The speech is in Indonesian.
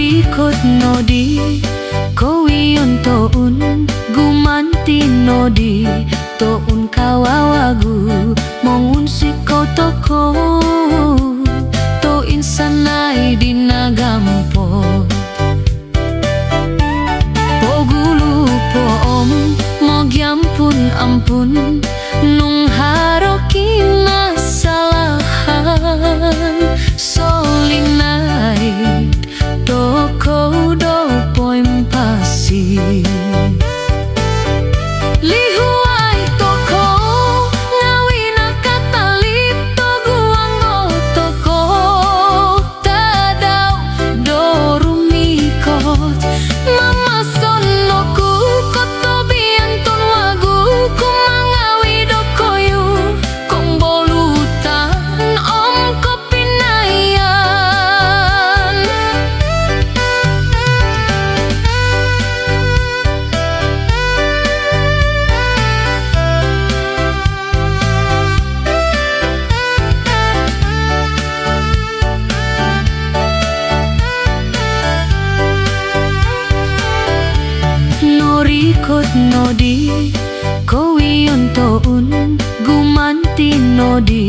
Norikot nodi kowion toun gumanti nodi toun kawawagu mongun siko toko to insanai dinagampo pogulu po om mogyampun ampun nung haroki nasalahan solinai toko do poim pasi lihuai toko ngawina katalip to guanggo toko tadau dorumikot mama sonoku koto biantun wagu kumangawi dokoyu kombolutan om kopinayan Norikot nodi kowion toun gumanti nodi